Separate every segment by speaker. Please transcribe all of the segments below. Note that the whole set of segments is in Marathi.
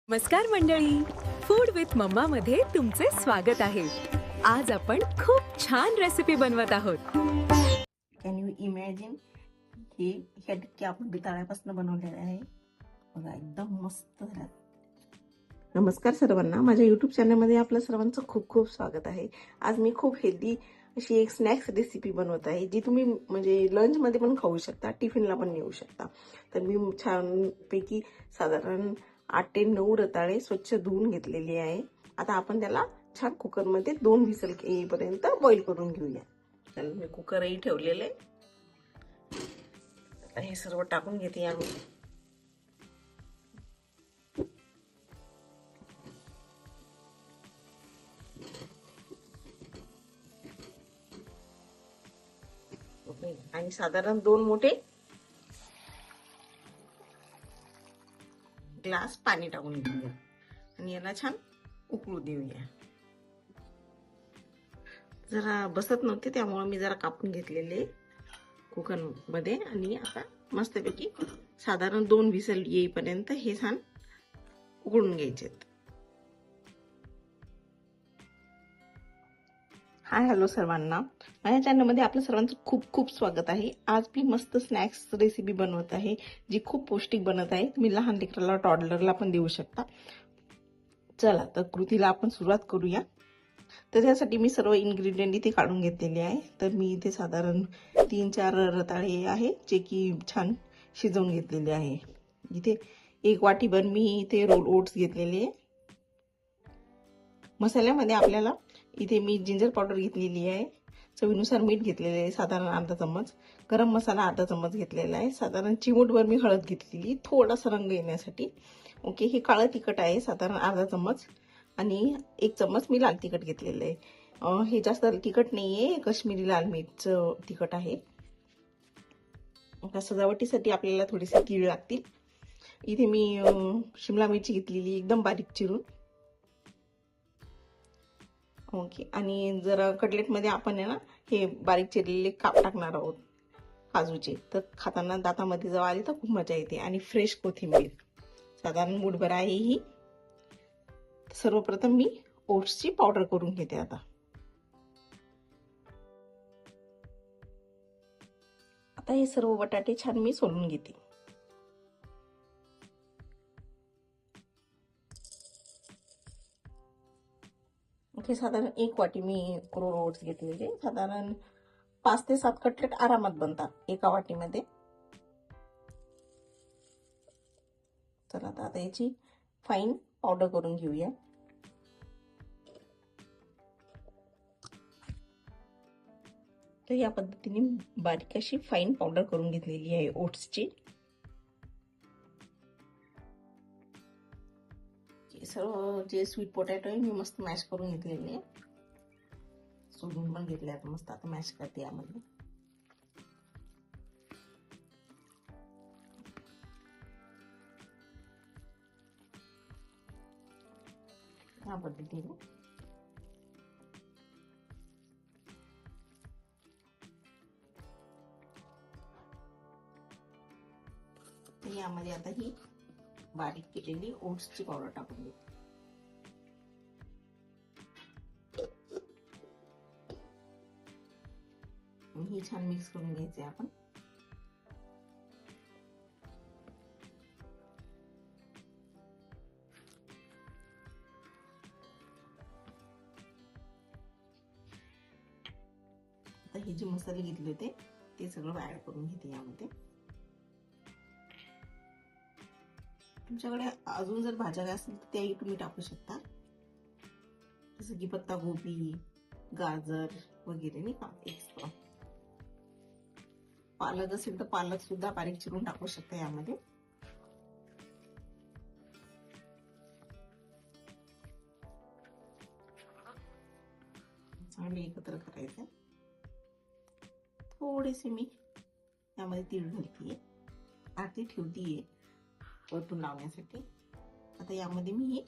Speaker 1: नमस्कार मंडळी, फूड विथ मम्मा मध्ये तुमचे स्वागत आहे. आज आपण खूप छान रेसिपी बनवत आहोत.
Speaker 2: Can you imagine? हे ह्या टिक्क्या आपण बिताळ्यापासून बनवलेल्या आहे. बघा, एकदम मस्त झाल्या. नमस्कार सर्वांना, माझ्या युट्यूब चॅनलमध्ये आपलं सर्वांचं खूप खूप स्वागत आहे. आज मी खूप हेल्दी अशी एक स्नॅक्स रेसिपी बनवत आहे, जी तुम्ही म्हणजे लंचमध्ये पण खाऊ शकता, टिफिनला पण नेऊ शकता. तर मी छानपैकी साधारण 8 ते 9 रताळे स्वच्छ धुवून घेतलेली आहे. आता आपण त्याला छान कुकरमध्ये 2 व्हिसल येईपर्यंत बॉईल करून घेऊया. तर मी कुकरही ठेवलेले. आता हे सर्व टाकून घेते आम्ही. आणि साधारण 2 मोठे ग्लास पाणी टाकून घेऊया आणि याला छान उकळू देऊया. जरा बसत नव्हते त्यामुळे मी जरा कापून घेतलेले कुकर मध्ये आणि आता मस्तपैकी साधारण 2 व्हिसल येईपर्यंत हे छान उकळून घ्यायचे. हाय हॅलो सर्वांना, माझ्या चॅनलमध्ये आपलं सर्वांचं खूप खूप स्वागत आहे. आज मी मस्त स्नॅक्स रेसिपी बनवत आहे, जी खूप पौष्टिक बनत आहे. तुम्ही लहान लेकराला, टॉडलरला पण देऊ शकता. चला तर कृतीला आपण सुरुवात करूया. तर त्यासाठी मी सर्व इन्ग्रेडियंट इथे काढून घेतलेले आहे. तर मी इथे साधारण 3-4 रताळे आहे, जे की छान शिजवून घेतलेले आहे. इथे 1 वाटीभर मी इथे रोल ओट्स घेतलेले. मसाल्यामध्ये आपल्याला इथे मी जिंजर पावडर घेतलेली आहे, चवीनुसार मीठ घेतलेले आहे साधारण अर्धा चम्मच, गरम मसाला अर्धा चम्मच घेतलेला आहे, साधारण चिमूटभर मी हळद घेतलेली थोडासा रंग येण्यासाठी. ओके, हे काळं तिखट आहे साधारण अर्धा चम्मच आणि 1 चम्मच मी लाल तिखट घेतलेलं आहे. हे जास्त तिखट नाहीये, काश्मीरी लाल मिरचं तिखट आहे. सजावटीसाठी आपल्याला थोडेसे तीळ लागतील. इथे मी शिमला मिरची घेतलेली एकदम बारीक चिरून. ओके, आणि जर कटलेटमध्ये आपण आहे ना हे बारीक चिरलेले काप टाकणार आहोत काजूचे, तर खाताना दातामध्ये जवळ आली तर खूप मजा येते. आणि फ्रेश कोथिंबीर साधारण मूठभर आहे ही. सर्वप्रथम मी ओट्सची पावडर करून घेते. आता हे सर्व बटाटे छान मी सोलून घेते. ओके, साधारण 1 वाटी मी रोल ओट्स घेतलेले. साधारण 5 ते 7 कटलेट आरामात बनतात एका वाटीमध्ये. चला आता याची फाईन पावडर करून घेऊया. तर या पद्धतीने बारीक अशी फाईन पावडर करून घेतलेली आहे ओट्सची. सर्व जे स्वीट पोटॅटो आहे मी मस्त मॅश करून घेतलेले आहे, सोडून पण घेतले. आता मस्त आता मॅश करते यामध्ये. या पद्धतीने यामध्ये आता ही बारीक केलेली ओट्सची पावडर टाकून देते. ही छान मिक्स करून घ्यायचे आपण. आता हे जे मसाले घेतले होते ते सगळं ऍड करून घेते यामध्ये. तुमच्याकडे अजून जर भाज्या असतील तर त्याही तुम्ही टाकू शकता, जसं की पत्ता गोबी, गाजर वगैरे नाही का. एक्स्ट्रा पालक असेल तर पालक सुद्धा बारीक चिरून टाकू शकता यामध्ये. चांगले एकत्र करायचे. थोडेसे मी यामध्ये तीळ घालतीये, आधी ठेवतीये वरतून लावण्यासाठी. आता यामध्ये मी हे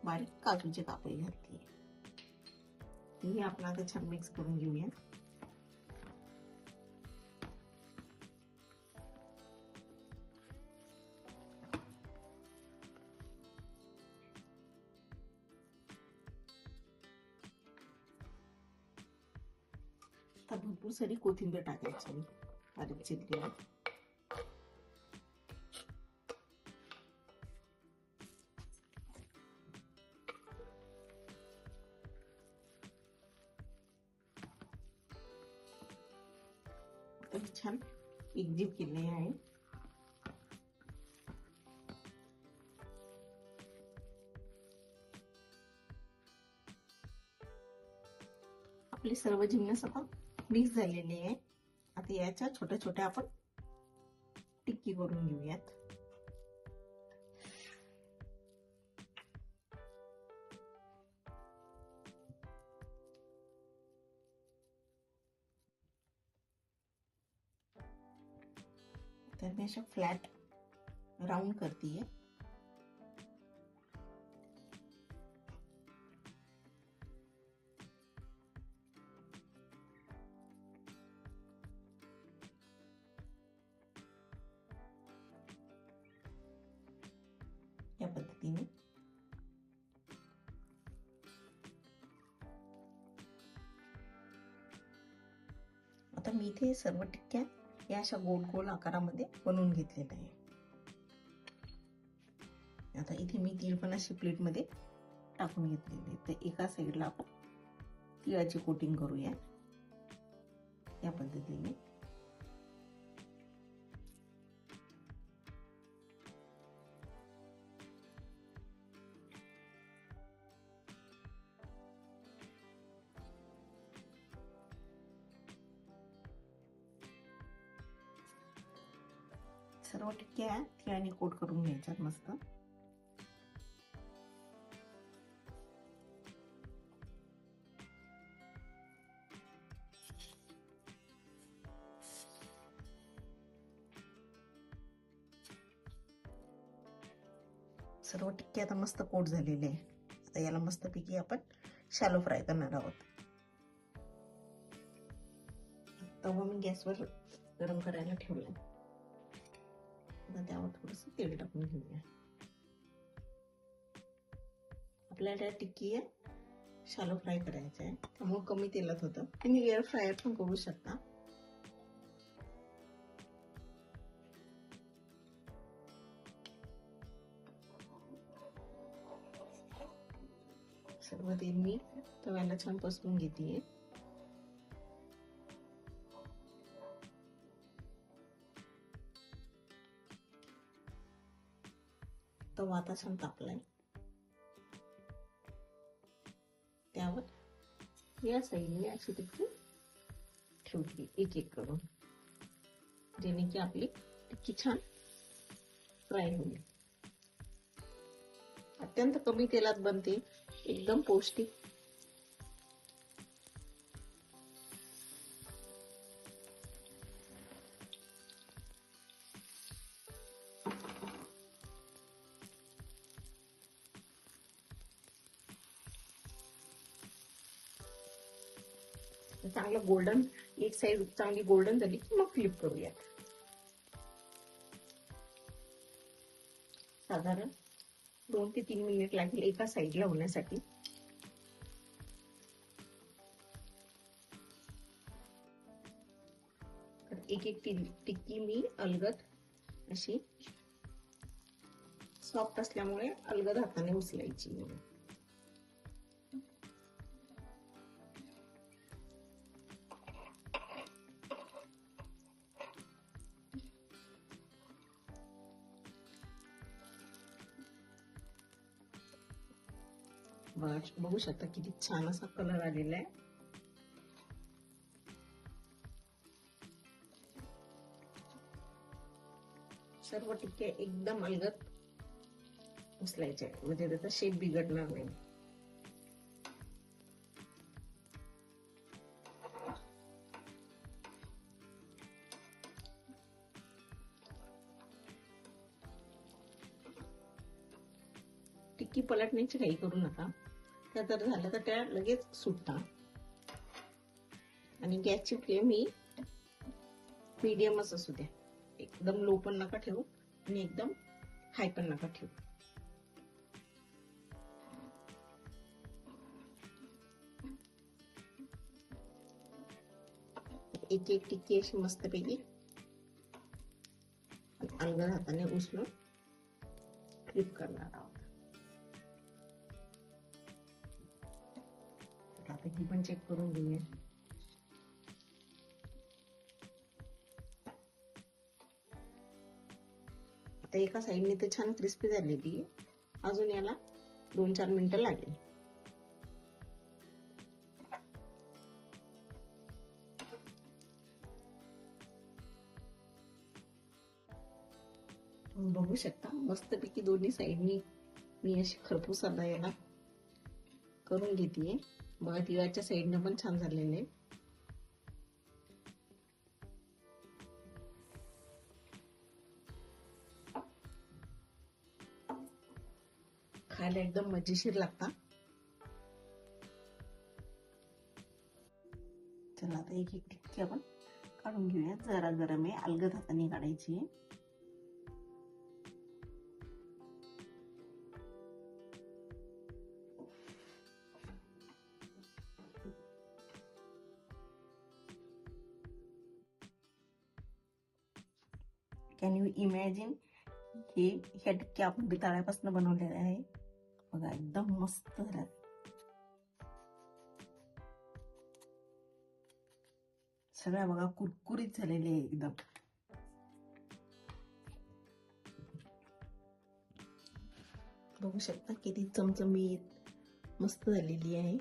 Speaker 2: बारीक काजूचे कापही घालतीये. हे आपण आता छान मिक्स करून घेऊया. आता भरपूर सारी कोथिंबीर टाकायची बारीक चिरलेली. छान एकजीव केले आहे. आपले सर्व जिन्नस आता मिक्स झालेले आहे. आता याच्या छोट्या छोट्या आपण टिक्की करून घेऊयात. तर मी अशा फ्लॅट राऊंड करतीये. या पद्धतीने आता मी इथे सर्व टिक्क्या या अशा गोल गोल आकारामध्ये बनवून घेतलेलं आहे. आता इथे मी तीळ पण अशी प्लेट मध्ये टाकून घेतलेली. तर एका साईडला आपण तिळाची कोटिंग करूया या पद्धतीने. सर्व टिक्क्या तिळाने कोट करून घ्यायच्यात मस्त. सर्व टिक्के आता मस्त कोट झालेले आहे. आता याला मस्त पैकी आपण शॅलो फ्राय करणार आहोत. तवा मी गॅसवर गरम करायला ठेवला. आता त्यावर थोडस तेल टाकून घेऊया. आपल्याला टिक्की शॅलो फ्राय करायचं आहे, त्यामुळे कमी तेलात होतं. तुम्ही एअर फ्रायर पण करू शकता. सर्व तेल मी तव्याला छान पसरून घेते. तवा आता छान तापलाय. त्यावर या साईडने अशी टिक्की ठेवली एक एक करून, जेणे की आपली टिक्की छान फ्राय होईल. अत्यंत कमी तेलात बनते, एकदम पौष्टिक. चांगलं गोल्डन, एक साइड चांगली गोल्डन झाली की मग फ्लिप करूयात. साधारण 2 ते 3 मिनिट लागेल एका साइडला होण्यासाठी. एक एक टिक्की मी अलगद अशी सॉफ्ट असल्यामुळे अलगद हाताने उचलायची. बघू शकता किती छान असा कलर आलेला आहे. सर्व टिक्क्या एकदम अलगद उचलायच्या, म्हणजे त्याचा शेप बिघडणार नाही. टिक्की पलटण्याची काही करू नका. त्या जर झालं तर त्या लगेच सुटतात. आणि गॅसची फ्लेम ही मीडियमच असू द्या. एकदम लो पण नका ठेवू आणि एकदम हाय पण नका ठेवू. एक एक टिक्की अशी मस्तपैकी अलगद हाताने उचलून फ्लिप करणार आहोत. आता ही पण चेक करून घेऊया. आता एका साईडने तर छान क्रिस्पी झालेली आहे. अजून याला 2-4 मिनिटं लागेल. बघू शकता मस्तपैकी दोन्ही साईडनी मी अशी खरपूस आता याला करून घेते. बघा तिळाच्या साईडनं पण छान झालेले आहे. खायला एकदम मजेशीर लागता. चला आता एक एक टिक्की आपण काढून घेऊया. जरा गरम आहे, अलगद हाताने काढायची आहे. कॅन यू इमॅजिन हे ह्या टिक्क्या आपण बिताळ्यापासून बनवलेल्या आहे. बघा एकदम मस्त झाल्या. सगळ्या बघा कुरकुरीत झालेले आहे एकदम. बघू शकता किती चमचमीत मस्त झालेली आहे.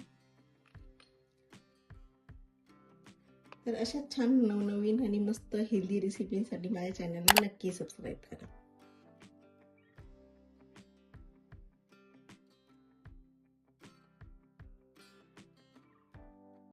Speaker 2: तर अशा छान नवनवीन आणि मस्त हेल्दी रेसिपीसाठी माझ्या चॅनलला नक्की सबस्क्राईब करा.